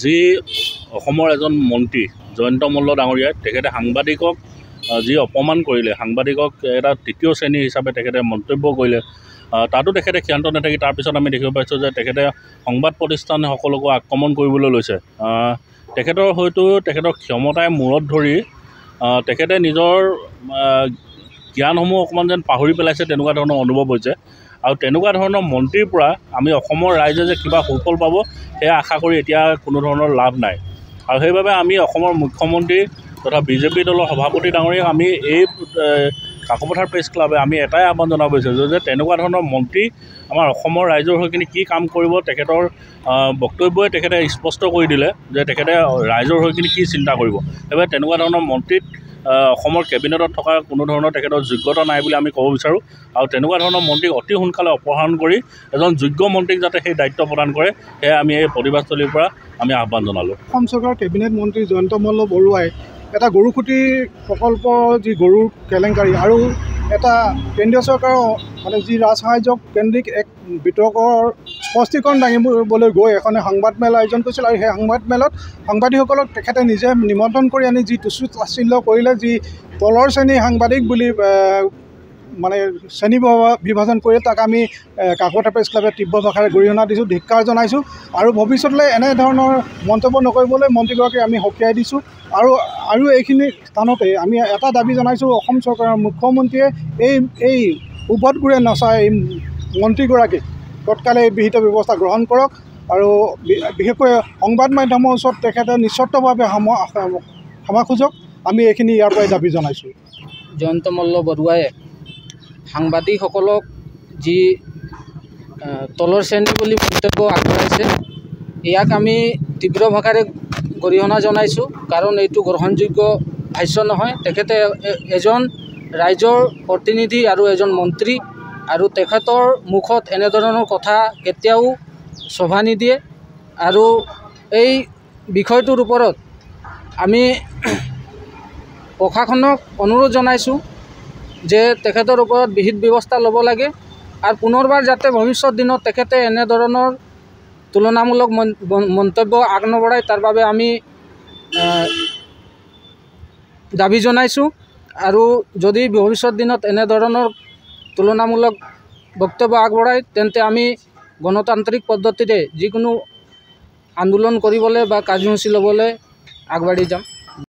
যি অসমৰ এজন মন্ত্ৰী জয়ন্ত মল্ল ডাঙৰীয়াই তেখেতে সাংবাদিকক যি অপমান কৰিলে, সাংবাদিকক এটা তৃতীয় শ্ৰেণী হিচাপে তেখেতে মন্তব্য কৰিলে, তাতো তেখেতে ক্ষান্ত নাথাকি তাৰপিছত আমি দেখিব পাইছোঁ যে তেখেতে সংবাদ প্ৰতিষ্ঠানসকলকো আক্ৰমণ কৰিবলৈ লৈছে। তেখেতৰ হয়তো তেখেতৰ ক্ষমতাই মূৰত ধৰি তেখেতে নিজৰ জ্ঞানসমূহ অকণমান যেন পাহৰি পেলাইছে তেনেকুৱা ধৰণৰ অনুভৱ হৈছে। আৰু তেনেকুৱা ধৰণৰ মন্ত্ৰীৰ পৰা আমি অসমৰ ৰাইজে যে কিবা সুফল পাব সেয়া আশা কৰি এতিয়া কোনো ধৰণৰ লাভ নাই। আৰু সেইবাবে আমি অসমৰ মুখ্যমন্ত্ৰী তথা বিজেপি দলৰ সভাপতি ডাঙৰীয়াক আমি এই কাকপথাৰ প্ৰেছ ক্লাবে আমি এটাই আহ্বান জনাব বিচাৰিছোঁ যে তেনেকুৱা ধৰণৰ মন্ত্ৰী আমাৰ অসমৰ ৰাইজৰ হৈ কিনে কি কাম কৰিব তেখেতৰ বক্তব্যই তেখেতে স্পষ্ট কৰি দিলে যে তেখেতে ৰাইজৰ হৈ কিনে কি চিন্তা কৰিব। সেইবাবে তেনেকুৱা ধৰণৰ মন্ত্ৰীত অসমৰ কেবিনেটত থকা কোনো ধৰণৰ তেখেতৰ যোগ্যতা নাই বুলি আমি ক'ব বিচাৰোঁ। আৰু তেনেকুৱা ধৰণৰ মন্ত্ৰীক অতি সোনকালে অপসাৰণ কৰি এজন যোগ্য মন্ত্ৰীক যাতে সেই দায়িত্ব প্ৰদান কৰে সেয়া আমি এই প্ৰতিবাদস্থলীৰ পৰা আমি আহ্বান জনালোঁ। অসম চৰকাৰৰ কেবিনেট মন্ত্ৰী জয়ন্ত মল্ল বৰুৱাই এটা গৰুখুটি প্ৰকল্প যি গৰুৰ কেলেংকাৰী আৰু এটা কেন্দ্ৰীয় চৰকাৰৰ মানে যি ৰাজসাহায্য কেন্দ্ৰিক এক বিতৰ্কৰ স্পষ্টীকৰণ দাঙিবলৈ গৈ এখন সংবাদমেল আয়োজন কৰিছিল। আৰু সেই সংবাদমেলত সাংবাদিকসকলক তেখেতে নিজে নিমন্ত্ৰণ কৰি আনি যি তুচ্ছ তাচ্ছিল্য কৰিলে, যি তলৰ শ্ৰেণীৰ সাংবাদিক বুলি মানে শ্ৰেণী বিভাজন কৰি তাক আমি কাকপথাৰ প্ৰেছ ক্লাবে তীব্ৰ ভাষাৰে গৰিহণা দিছোঁ, ধিক্কাৰ জনাইছোঁ। আৰু ভৱিষ্যতলৈ এনেধৰণৰ মন্তব্য নকৰিবলৈ মন্ত্ৰীগৰাকীক আমি সকীয়াই দিছোঁ। আৰু এইখিনি স্থানতে আমি এটা দাবী জনাইছোঁ, অসম চৰকাৰৰ মুখ্যমন্ত্ৰীয়ে এই উভতগুৰে নচা এই মন্ত্ৰীগৰাকীক তৎকালে এই বিহিত ব্যৱস্থা গ্ৰহণ কৰক। আৰু বিশেষকৈ সংবাদ মাধ্যমৰ ওচৰত তেখেতে নিস্বাৰ্থভাৱে ক্ষমা খোজক। আমি এইখিনি ইয়াৰ পৰাই দাবী জনাইছোঁ। জয়ন্ত মল্ল বৰুৱাই সাংবাদিকসকলক যি তলৰ শ্ৰেণী বুলি মন্তব্য আগবঢ়াইছে ইয়াক আমি তীব্ৰ ভাষাৰে গৰিহণা জনাইছোঁ, কাৰণ এইটো গ্ৰহণযোগ্য ভাষ্য নহয়। তেখেতে এজন ৰাইজৰ প্ৰতিনিধি আৰু এজন মন্ত্ৰী, আৰু তেখেতৰ মুখত এনেধৰণৰ কথা কেতিয়াও শোভা নিদিয়ে। আৰু এই বিষয়টোৰ ওপৰত আমি প্ৰশাসনক অনুৰোধ জনাইছোঁ যে তেখেতৰ ওপৰত বিহিত ব্যৱস্থা ল'ব লাগে, আৰু পুনৰবাৰ যাতে ভৱিষ্যত দিনত তেখেতে এনেধৰণৰ তুলনামূলক মন্তব্য আগনবঢ়ায় তাৰ বাবে আমি দাবী জনাইছোঁ। আৰু যদি ভৱিষ্যত দিনত এনেধৰণৰ তুলনামূলক বক্তব্য আগবঢ়ায় তেন্তে আমি গণতান্ত্ৰিক পদ্ধতিৰে যিকোনো আন্দোলন কৰিবলৈ বা কাৰ্যসূচী ল'বলৈ আগবাঢ়ি যাম।